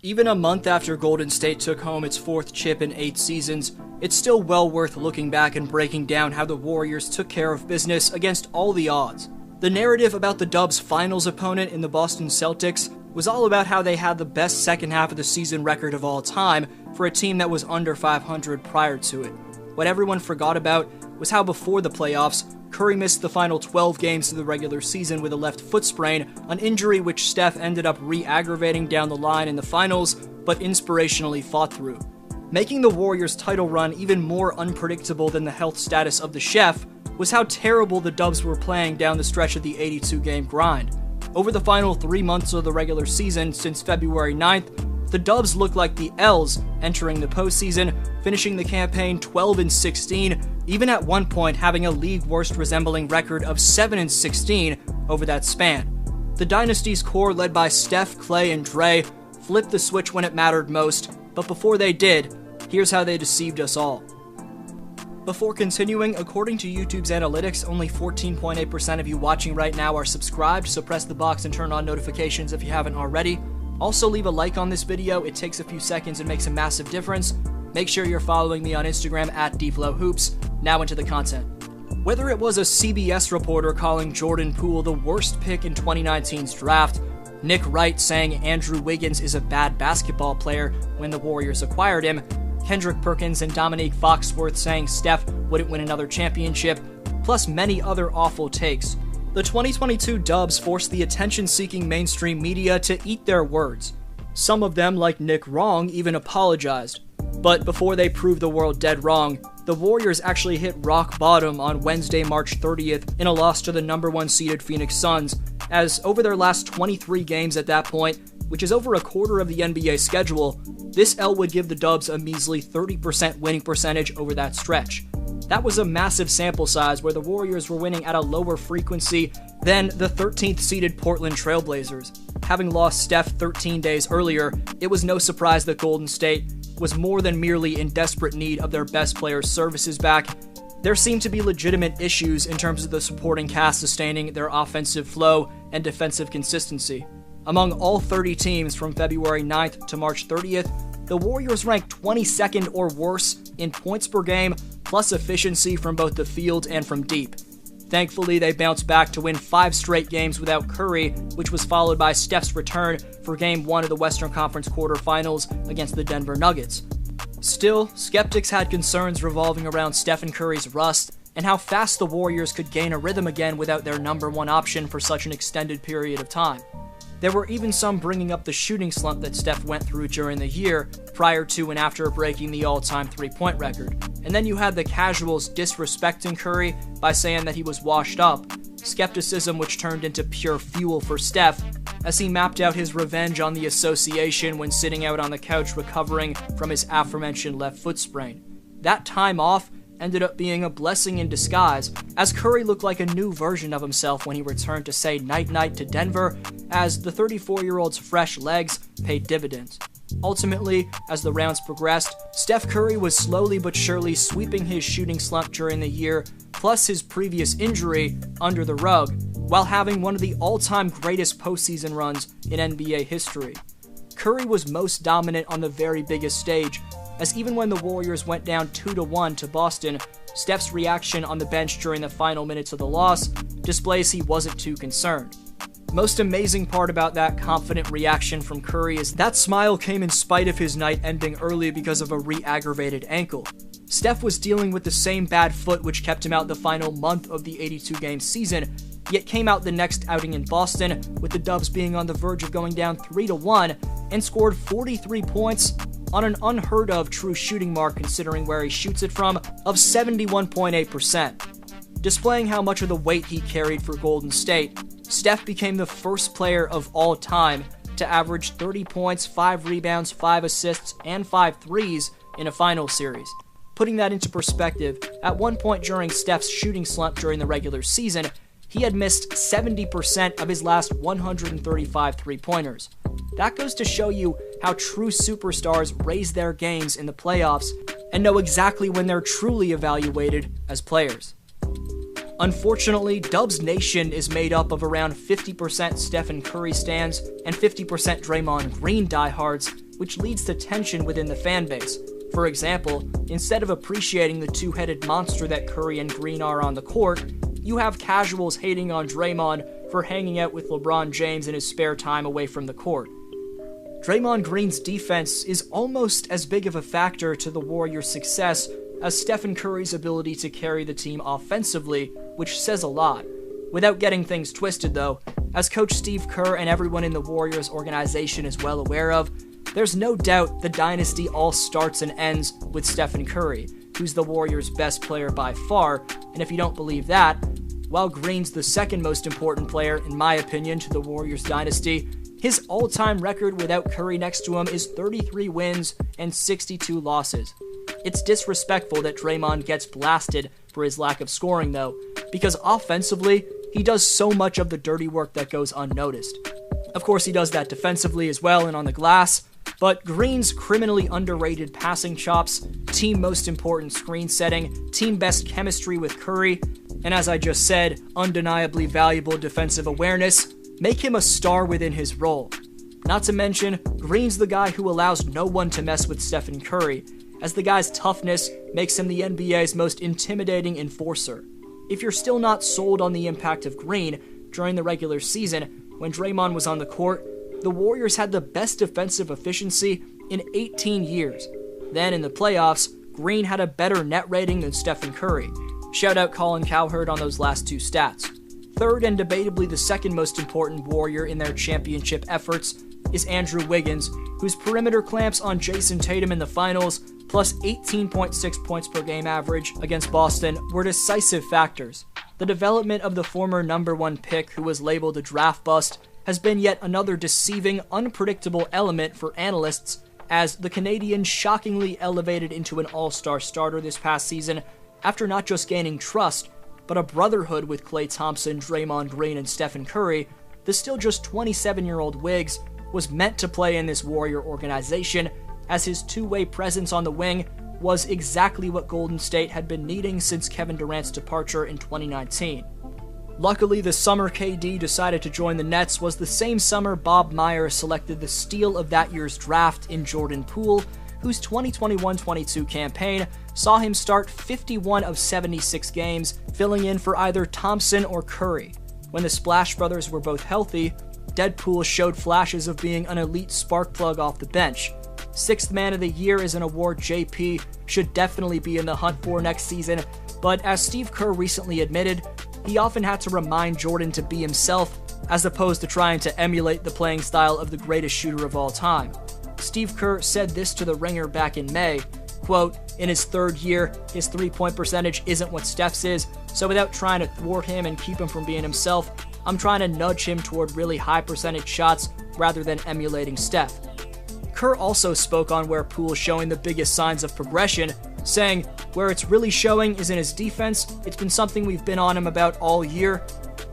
Even a month after Golden State took home its 4th chip in 8 seasons, it's still well worth looking back and breaking down how the Warriors took care of business against all the odds. The narrative about the Dubs' finals opponent in the Boston Celtics was all about how they had the best second half of the season record of all time for a team that was under 500 prior to it. What everyone forgot about was how before the playoffs, Curry missed the final 12 games of the regular season with a left foot sprain, an injury which Steph ended up re-aggravating down the line in the finals, but inspirationally fought through. Making the Warriors' title run even more unpredictable than the health status of the chef was how terrible the Dubs were playing down the stretch of the 82-game grind. Over the final 3 months of the regular season since February 9th, the Dubs looked like the L's entering the postseason, finishing the campaign 12-16, even at one point having a league-worst resembling record of 7-16 over that span. The dynasty's core, led by Steph, Klay, and Dre, flipped the switch when it mattered most, but before they did, here's how they deceived us all. Before continuing, according to YouTube's analytics, only 14.8% of you watching right now are subscribed, so press the box and turn on notifications if you haven't already. Also, leave a like on this video, it takes a few seconds and makes a massive difference. Make sure you're following me on Instagram at DFlowHoops. Now into the content. Whether it was a CBS reporter calling Jordan Poole the worst pick in 2019's draft, Nick Wright saying Andrew Wiggins is a bad basketball player when the Warriors acquired him, Kendrick Perkins and Dominique Foxworth saying Steph wouldn't win another championship, plus many other awful takes, the 2022 Dubs forced the attention-seeking mainstream media to eat their words. Some of them, like Nick Wrong, even apologized. But before they proved the world dead wrong, the Warriors actually hit rock bottom on Wednesday, March 30th in a loss to the number 1 seeded Phoenix Suns, as over their last 23 games at that point, which is over a quarter of the NBA schedule, this L would give the Dubs a measly 30% winning percentage over that stretch. That was a massive sample size where the Warriors were winning at a lower frequency than the 13th seeded Portland Trailblazers. Having lost Steph 13 days earlier, it was no surprise that Golden State was more than merely in desperate need of their best players' services back. There seemed to be legitimate issues in terms of the supporting cast sustaining their offensive flow and defensive consistency. Among all 30 teams from February 9th to March 30th, the Warriors ranked 22nd or worse in points per game, plus efficiency from both the field and from deep. Thankfully, they bounced back to win 5 straight games without Curry, which was followed by Steph's return for Game 1 of the Western Conference quarterfinals against the Denver Nuggets. Still, skeptics had concerns revolving around Stephen Curry's rust and how fast the Warriors could gain a rhythm again without their number 1 option for such an extended period of time. There were even some bringing up the shooting slump that Steph went through during the year, prior to and after breaking the all-time three-point record. And then you had the casuals disrespecting Curry by saying that he was washed up, skepticism which turned into pure fuel for Steph, as he mapped out his revenge on the association when sitting out on the couch recovering from his aforementioned left foot sprain. That time off ended up being a blessing in disguise, as Curry looked like a new version of himself when he returned to say night-night to Denver, as the 34-year-old's fresh legs paid dividends. Ultimately, as the rounds progressed, Steph Curry was slowly but surely sweeping his shooting slump during the year, plus his previous injury, under the rug, while having one of the all-time greatest postseason runs in NBA history. Curry was most dominant on the very biggest stage, as even when the Warriors went down 2-1 to Boston, Steph's reaction on the bench during the final minutes of the loss displays he wasn't too concerned. Most amazing part about that confident reaction from Curry is that smile came in spite of his night ending early because of a re-aggravated ankle. Steph was dealing with the same bad foot which kept him out the final month of the 82-game season, yet came out the next outing in Boston, with the Dubs being on the verge of going down 3-1, and scored 43 points on an unheard of true shooting mark considering where he shoots it from, of 71.8%. Displaying how much of the weight he carried for Golden State, Steph became the first player of all time to average 30 points, 5 rebounds, 5 assists, and 5 threes in a final series. Putting that into perspective, at one point during Steph's shooting slump during the regular season, he had missed 70% of his last 135 three-pointers. That goes to show you how true superstars raise their games in the playoffs and know exactly when they're truly evaluated as players. Unfortunately, Dubs Nation is made up of around 50% Stephen Curry stans and 50% Draymond Green diehards, which leads to tension within the fan base. For example, instead of appreciating the two-headed monster that Curry and Green are on the court, you have casuals hating on Draymond for hanging out with LeBron James in his spare time away from the court. Draymond Green's defense is almost as big of a factor to the Warriors' success as Stephen Curry's ability to carry the team offensively, which says a lot. Without getting things twisted though, as Coach Steve Kerr and everyone in the Warriors organization is well aware of, there's no doubt the dynasty all starts and ends with Stephen Curry, who's the Warriors' best player by far, and if you don't believe that, while Green's the second most important player, in my opinion, to the Warriors dynasty, his all-time record without Curry next to him is 33 wins and 62 losses. It's disrespectful that Draymond gets blasted for his lack of scoring though, because offensively, he does so much of the dirty work that goes unnoticed. Of course, he does that defensively as well and on the glass, but Green's criminally underrated passing chops, team most important screen setting, team best chemistry with Curry, and as I just said, undeniably valuable defensive awareness make him a star within his role. Not to mention, Green's the guy who allows no one to mess with Stephen Curry, as the guy's toughness makes him the NBA's most intimidating enforcer. If you're still not sold on the impact of Green, during the regular season, when Draymond was on the court, the Warriors had the best defensive efficiency in 18 years. Then in the playoffs, Green had a better net rating than Stephen Curry. Shout out Colin Cowherd on those last two stats. Third and debatably the second most important Warrior in their championship efforts is Andrew Wiggins, whose perimeter clamps on Jason Tatum in the finals, plus 18.6 points per game average against Boston, were decisive factors. The development of the former number one pick who was labeled a draft bust has been yet another deceiving, unpredictable element for analysts, as the Canadian shockingly elevated into an all-star starter this past season after not just gaining trust, but a brotherhood with Klay Thompson, Draymond Green, and Stephen Curry. The still just 27-year-old Wiggs was meant to play in this Warrior organization, as his two-way presence on the wing was exactly what Golden State had been needing since Kevin Durant's departure in 2019. Luckily, the summer KD decided to join the Nets was the same summer Bob Myers selected the steal of that year's draft in Jordan Poole, whose 2021-22 campaign saw him start 51 of 76 games, filling in for either Thompson or Curry. When the Splash Brothers were both healthy, Deadpool showed flashes of being an elite spark plug off the bench. Sixth Man of the Year is an award JP should definitely be in the hunt for next season, but as Steve Kerr recently admitted, he often had to remind Jordan to be himself, as opposed to trying to emulate the playing style of the greatest shooter of all time. Steve Kerr said this to The Ringer back in May, quote, "In his third year, his three-point percentage isn't what Steph's is, so without trying to thwart him and keep him from being himself, I'm trying to nudge him toward really high percentage shots rather than emulating Steph." Kerr also spoke on where Poole's showing the biggest signs of progression, saying, "Where it's really showing is in his defense. It's been something we've been on him about all year.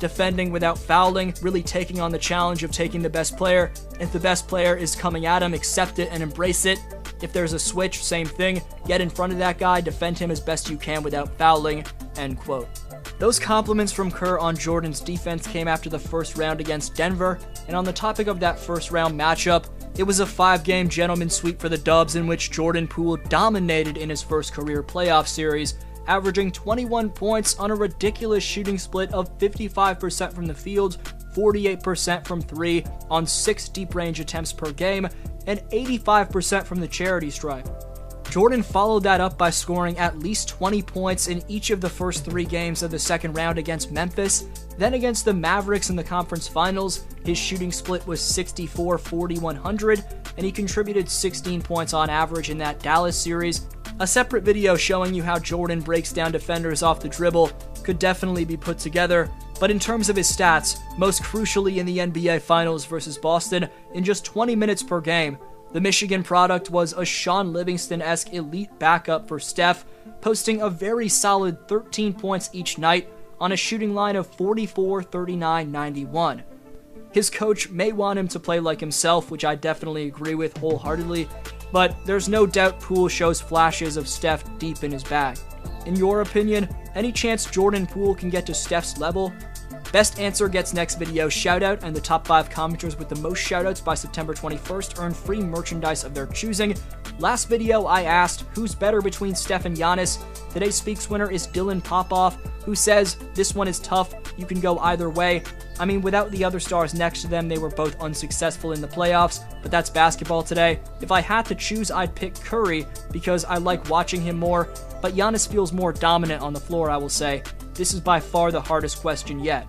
Defending without fouling, really taking on the challenge of taking the best player. If the best player is coming at him, accept it and embrace it. If there's a switch, same thing. Get in front of that guy, defend him as best you can without fouling." End quote. Those compliments from Kerr on Jordan's defense came after the first round against Denver, and on the topic of that first round matchup, it was a 5-game gentleman's sweep for the Dubs in which Jordan Poole dominated in his first career playoff series, averaging 21 points on a ridiculous shooting split of 55% from the field, 48% from 3 on 6 deep range attempts per game, and 85% from the charity stripe. Jordan followed that up by scoring at least 20 points in each of the first 3 games of the second round against Memphis. Then against the Mavericks in the conference finals, his shooting split was 64-40-100, and he contributed 16 points on average in that Dallas series. A separate video showing you how Jordan breaks down defenders off the dribble could definitely be put together, but in terms of his stats, most crucially in the NBA Finals versus Boston, in just 20 minutes per game, the Michigan product was a Sean Livingston-esque elite backup for Steph, posting a very solid 13 points each night on a shooting line of 44, 39, 91. His coach may want him to play like himself, which I definitely agree with wholeheartedly, but there's no doubt Poole shows flashes of Steph deep in his bag. In your opinion, any chance Jordan Poole can get to Steph's level? Best answer gets next video shoutout, and the top 5 commenters with the most shoutouts by September 21st earn free merchandise of their choosing. Last video I asked, who's better between Steph and Giannis? Today's Speaks winner is Dylan Popoff, who says, this one is tough, you can go either way. I mean, without the other stars next to them, they were both unsuccessful in the playoffs, but that's basketball today. If I had to choose, I'd pick Curry, because I like watching him more, but Giannis feels more dominant on the floor, I will say. This is by far the hardest question yet.